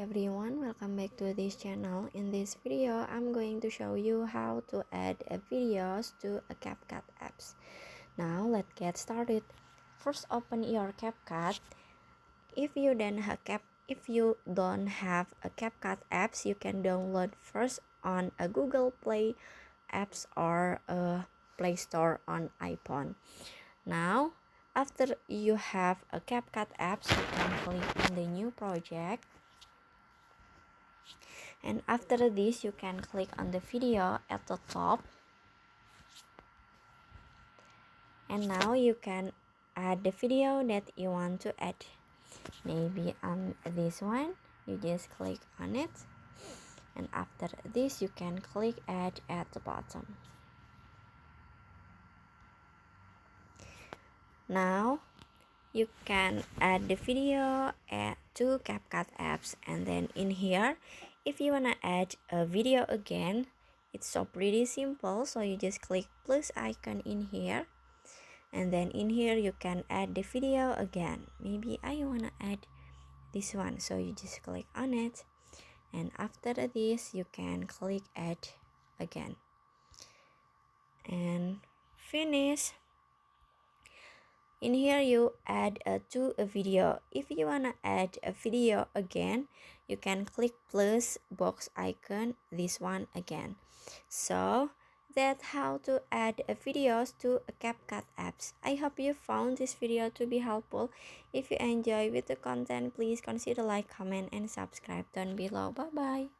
Everyone, welcome back to this channel. In this video, I'm going to show you how to add videos to a CapCut apps. Now, let's get started. First, open your CapCut. If you don't have a CapCut apps, you can download first on a Google Play apps or a Play Store on iPhone. Now, after you have a CapCut apps, you can click on the new project. And after this, you can click on the video at the top. And now you can add the video that you want to add. Maybe on this one, you just click on it. And after this, you can click add at the bottom. Now you can add the video to CapCut apps, and then in here, if you wanna add a video again, it's so pretty simple. So you just click plus icon in here, and then in here you can add the video again. Maybe I wanna add this one, so you just click on it, and after this you can click add again and finish. In here you add to a video. If you wanna add a video again, you can click plus box icon, this one again. So that's how to add videos to a CapCut apps. I hope you found this video to be helpful. If you enjoy with the content, please consider like, comment, and subscribe down below. Bye bye.